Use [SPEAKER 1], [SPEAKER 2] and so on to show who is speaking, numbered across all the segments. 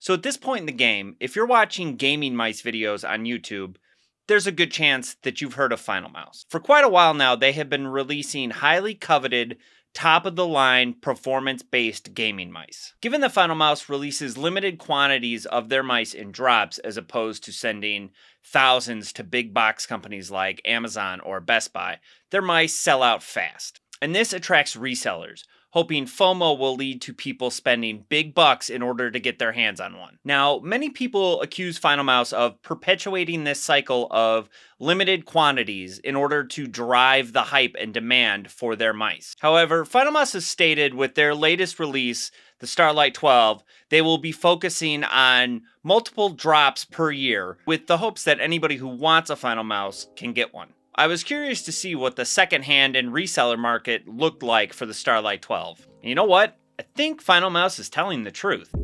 [SPEAKER 1] So at this point in the game, if you're watching gaming mice videos on YouTube, there's a good chance that you've heard of Finalmouse. For quite a while now, they have been releasing highly coveted, top-of-the-line, performance-based gaming mice. Given that Finalmouse releases limited quantities of their mice in drops as opposed to sending thousands to big box companies like Amazon or Best Buy, their mice sell out fast. And this attracts resellers, hoping FOMO will lead to people spending big bucks in order to get their hands on one. Now, many people accuse Finalmouse of perpetuating this cycle of limited quantities in order to drive the hype and demand for their mice. However, Finalmouse has stated with their latest release, the Starlight 12, they will be focusing on multiple drops per year with the hopes that anybody who wants a Finalmouse can get one. I was curious to see what the secondhand and reseller market looked like for the Starlight 12. And you know what? I think Finalmouse is telling the truth.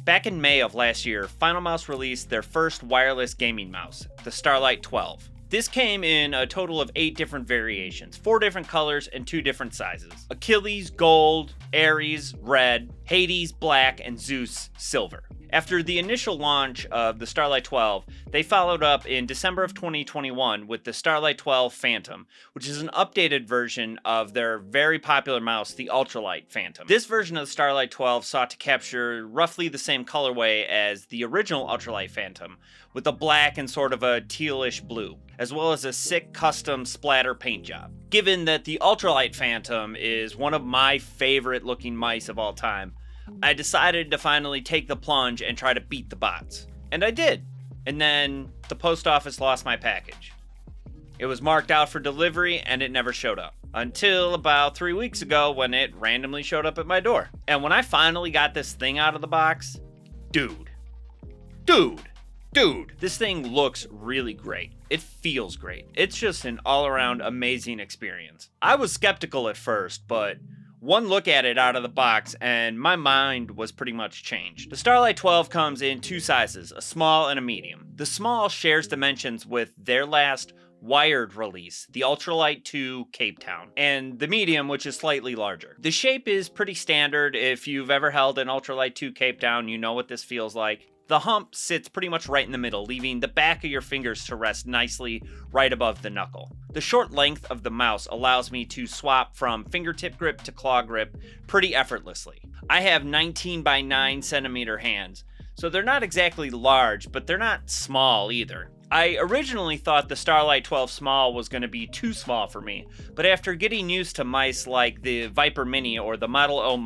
[SPEAKER 1] Back in May of last year, Finalmouse released their first wireless gaming mouse, the Starlight 12. This came in a total of 8 different variations, 4 different colors and 2 different sizes. Achilles gold, Ares red, Hades black, and Zeus silver. After the initial launch of the Starlight 12, they followed up in December of 2021 with the Starlight 12 Phantom, which is an updated version of their very popular mouse, the Ultralight Phantom. This version of the Starlight 12 sought to capture roughly the same colorway as the original Ultralight Phantom, with a black and sort of a tealish blue, as well as a sick custom splatter paint job. Given that the Ultralight Phantom is one of my favorite looking mice of all time, I decided to finally take the plunge and try to beat the bots. And I did. And then the post office lost my package. It was marked out for delivery and it never showed up. Until about 3 weeks ago when it randomly showed up at my door. And when I finally got this thing out of the box, dude, this thing looks really great. It feels great. It's just an all-around amazing experience. I was skeptical at first, but one look at it out of the box and my mind was pretty much changed. The Starlight 12 comes in 2 sizes, a small and a medium. The small shares dimensions with their last wired release, the Ultralight 2 Cape Town, and the medium, which is slightly larger. The shape is pretty standard. If you've ever held an Ultralight 2 Cape Town, you know what this feels like. The hump sits pretty much right in the middle, leaving the back of your fingers to rest nicely right above the knuckle. The short length of the mouse allows me to swap from fingertip grip to claw grip pretty effortlessly. I have 19 by 9 centimeter hands, so they're not exactly large, but they're not small either. I originally thought the Starlight 12 Small was going to be too small for me, but after getting used to mice like the Viper Mini or the Model O-,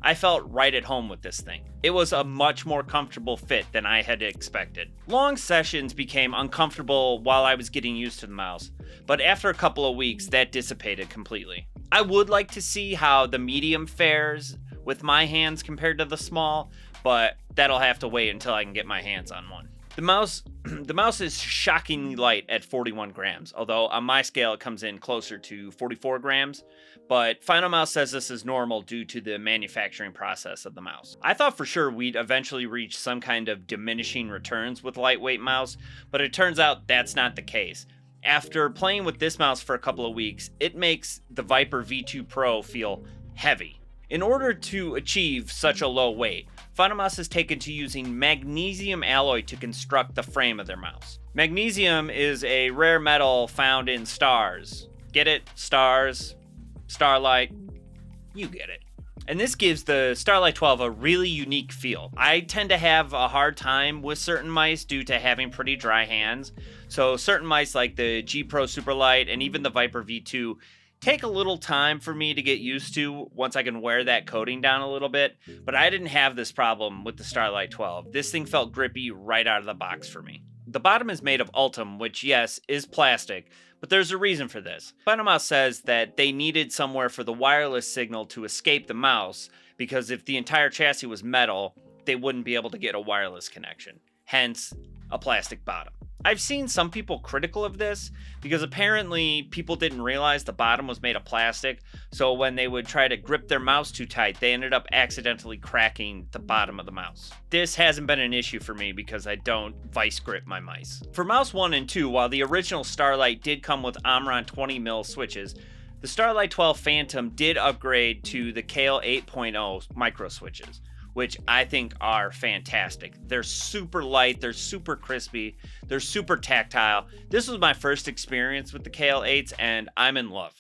[SPEAKER 1] I felt right at home with this thing. It was a much more comfortable fit than I had expected. Long sessions became uncomfortable while I was getting used to the mouse, but after a couple of weeks that dissipated completely. I would like to see how the medium fares with my hands compared to the small, but that'll have to wait until I can get my hands on one. The mouse is shockingly light at 41 grams, although on my scale it comes in closer to 44 grams, but Finalmouse says this is normal due to the manufacturing process of the mouse. I thought for sure we'd eventually reach some kind of diminishing returns with lightweight mouse, but it turns out that's not the case. After playing with this mouse for a couple of weeks, it makes the Viper V2 Pro feel heavy. In order to achieve such a low weight, Finalmouse has taken to using magnesium alloy to construct the frame of their mouse. Magnesium is a rare metal found in stars. Get it? Stars, starlight, you get it. And this gives the Starlight 12 a really unique feel. I tend to have a hard time with certain mice due to having pretty dry hands. So certain mice like the G Pro Superlight and even the Viper V2 take a little time for me to get used to once I can wear that coating down a little bit, but I didn't have this problem with the Starlight 12. This thing felt grippy right out of the box for me. The bottom is made of Ultem, which yes, is plastic, but there's a reason for this. Finalmouse says that they needed somewhere for the wireless signal to escape the mouse, because if the entire chassis was metal, they wouldn't be able to get a wireless connection. Hence, a plastic bottom. I've seen some people critical of this because apparently people didn't realize the bottom was made of plastic, so when they would try to grip their mouse too tight, they ended up accidentally cracking the bottom of the mouse. This hasn't been an issue for me because I don't vice grip my mice. For mouse 1 and 2, while the original Starlight did come with Omron 20mm switches, the Starlight 12 Phantom did upgrade to the Kale 8.0 micro switches, which I think are fantastic. They're super light, they're super crispy, they're super tactile. This was my first experience with the Kale 8s, and I'm in love.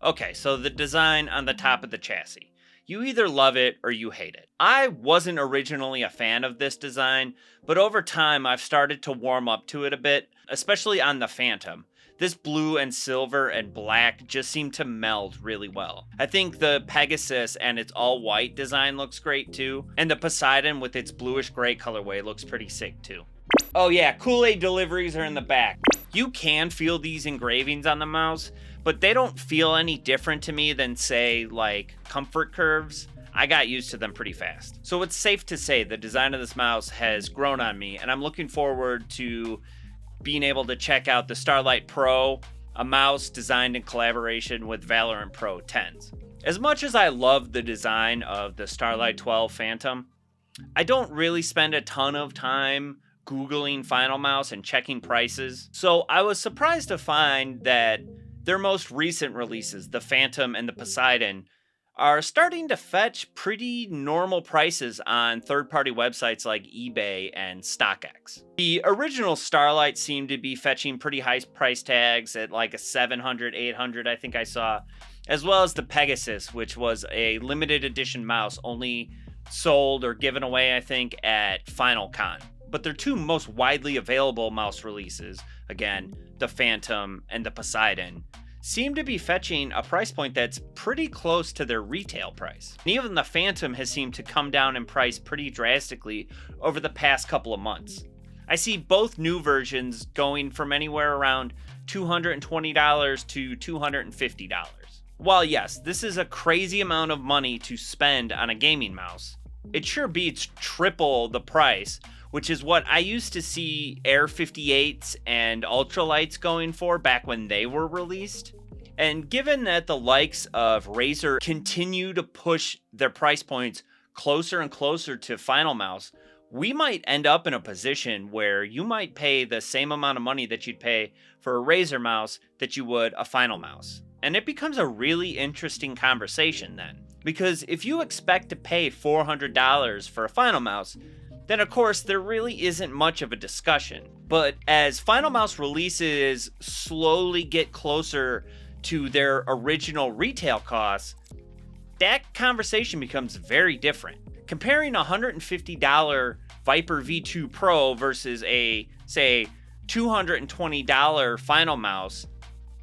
[SPEAKER 1] Okay, so the design on the top of the chassis. You either love it or you hate it. I wasn't originally a fan of this design, but over time I've started to warm up to it a bit, especially on the Phantom. This blue and silver and black just seem to meld really well. I think the Pegasus and its all white design looks great too, and the Poseidon with its bluish gray colorway looks pretty sick too. Oh yeah, Kool-Aid deliveries are in the back. You can feel these engravings on the mouse, but they don't feel any different to me than, say, like comfort curves. I got used to them pretty fast. So it's safe to say the design of this mouse has grown on me, and I'm looking forward to being able to check out the Starlight Pro, a mouse designed in collaboration with Valorant Pro 10s. As much as I love the design of the Starlight 12 Phantom, I don't really spend a ton of time Googling Finalmouse and checking prices. So I was surprised to find that their most recent releases, the Phantom and the Poseidon, are starting to fetch pretty normal prices on third-party websites like eBay and StockX. The original Starlight seemed to be fetching pretty high price tags at like a 700, 800 I think I saw, as well as the Pegasus, which was a limited edition mouse only sold or given away, I think, at FinalCon. But their two most widely available mouse releases, again, the Phantom and the Poseidon, seem to be fetching a price point that's pretty close to their retail price. And even the Phantom has seemed to come down in price pretty drastically over the past couple of months. I see both new versions going from anywhere around $220 to $250. While yes, this is a crazy amount of money to spend on a gaming mouse, it sure beats triple the price, which is what I used to see Air 58s and Ultralights going for back when they were released. And given that the likes of Razer continue to push their price points closer and closer to Finalmouse, we might end up in a position where you might pay the same amount of money that you'd pay for a Razer mouse that you would a Finalmouse. And it becomes a really interesting conversation then. Because if you expect to pay $400 for a Finalmouse, then of course there really isn't much of a discussion. But as Finalmouse releases slowly get closer to their original retail costs, that conversation becomes very different. Comparing a $150 Viper V2 Pro versus a, say, $220 Finalmouse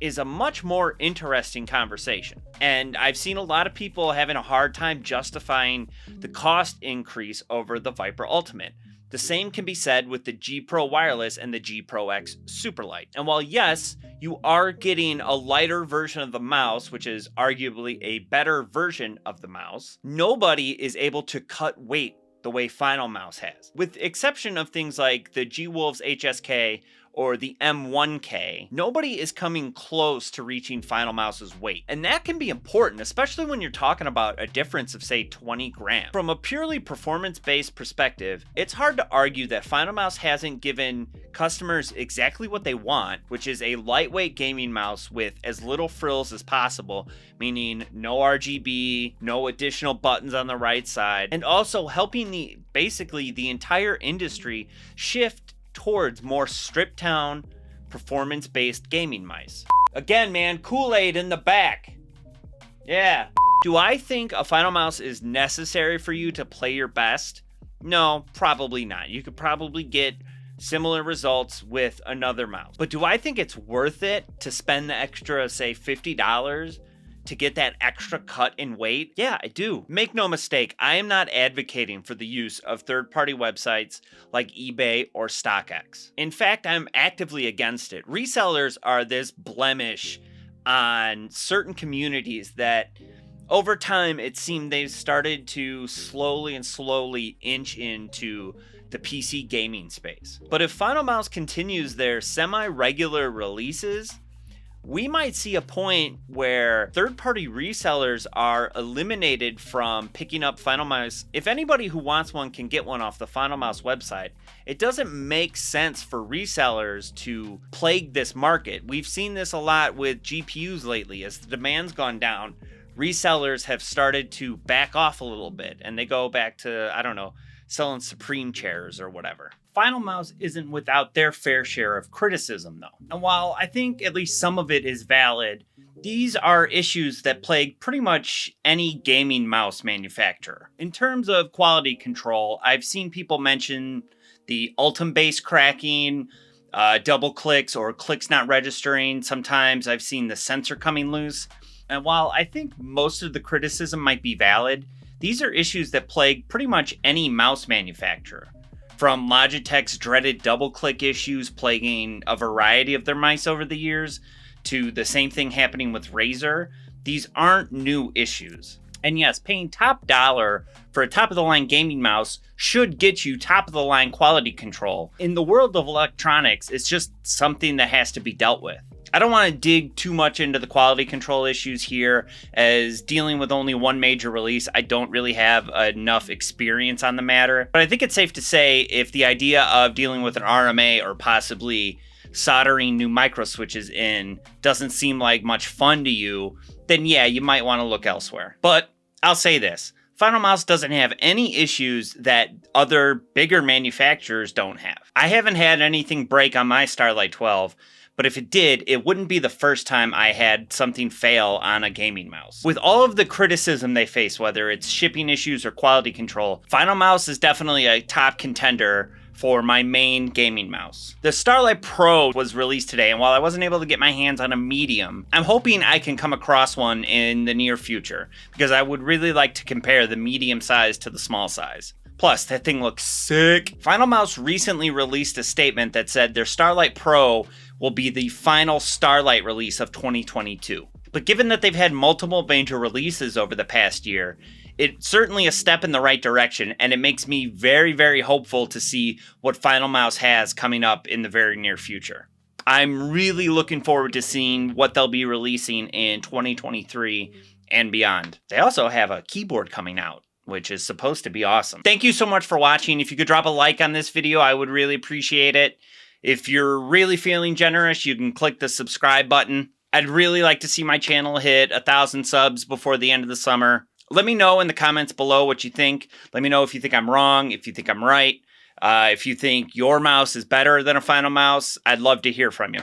[SPEAKER 1] is a much more interesting conversation. And I've seen a lot of people having a hard time justifying the cost increase over the Viper Ultimate. The same can be said with the G Pro Wireless and the G Pro X Superlight. And while yes, you are getting a lighter version of the mouse, which is arguably a better version of the mouse, nobody is able to cut weight the way Finalmouse has. With the exception of things like the G-Wolves HSK or the M1K, nobody is coming close to reaching Finalmouse's weight. And that can be important, especially when you're talking about a difference of, say, 20 grams. From a purely performance-based perspective, it's hard to argue that Finalmouse hasn't given customers exactly what they want, which is a lightweight gaming mouse with as little frills as possible, meaning no RGB, no additional buttons on the right side, and also helping basically the entire industry shift towards more stripped down, performance-based gaming mice. Again, man, Kool-Aid in the back. Yeah. Do I think a Finalmouse is necessary for you to play your best? No, probably not. You could probably get similar results with another mouse. But do I think it's worth it to spend the extra, say, $50 to get that extra cut in weight? Yeah, I do. Make no mistake, I am not advocating for the use of third-party websites like eBay or StockX. In fact, I'm actively against it. Resellers are this blemish on certain communities that over time it seemed they've started to slowly inch into the PC gaming space. But if Finalmouse continues their semi-regular releases, we might see a point where third-party resellers are eliminated from picking up Finalmouse. If anybody who wants one can get one off the Finalmouse website, it doesn't make sense for resellers to plague this market. We've seen this a lot with GPUs lately. As the demand's gone down, resellers have started to back off a little bit, and they go back to, I don't know, selling Supreme chairs or whatever. Finalmouse isn't without their fair share of criticism, though. And while I think at least some of it is valid, these are issues that plague pretty much any gaming mouse manufacturer. In terms of quality control, I've seen people mention the Ultim base cracking, double clicks or clicks not registering. Sometimes I've seen the sensor coming loose. And while I think most of the criticism might be valid, these are issues that plague pretty much any mouse manufacturer. From Logitech's dreaded double-click issues plaguing a variety of their mice over the years, to the same thing happening with Razer, these aren't new issues. And yes, paying top dollar for a top-of-the-line gaming mouse should get you top-of-the-line quality control. In the world of electronics, it's just something that has to be dealt with. I don't want to dig too much into the quality control issues here, as dealing with only one major release, I don't really have enough experience on the matter. But I think it's safe to say if the idea of dealing with an RMA or possibly soldering new micro switches in doesn't seem like much fun to you, then yeah, you might want to look elsewhere. But I'll say this, Finalmouse doesn't have any issues that other bigger manufacturers don't have. I haven't had anything break on my Starlight 12, but if it did, it wouldn't be the first time I had something fail on a gaming mouse. With all of the criticism they face, whether it's shipping issues or quality control, Finalmouse is definitely a top contender for my main gaming mouse. The Starlight Pro was released today, and while I wasn't able to get my hands on a medium, I'm hoping I can come across one in the near future, because I would really like to compare the medium size to the small size. Plus, that thing looks sick. Finalmouse recently released a statement that said their Starlight Pro will be the final Starlight release of 2022. But given that they've had multiple major releases over the past year, it's certainly a step in the right direction, and it makes me very, very hopeful to see what Finalmouse has coming up in the very near future. I'm really looking forward to seeing what they'll be releasing in 2023 and beyond. They also have a keyboard coming out, which is supposed to be awesome. Thank you so much for watching. If you could drop a like on this video, I would really appreciate it. If you're really feeling generous, you can click the subscribe button. I'd really like to see my channel hit 1,000 subs before the end of the summer. Let me know in the comments below what you think. Let me know if you think I'm wrong, if you think I'm right, if you think your mouse is better than a Finalmouse. I'd love to hear from you.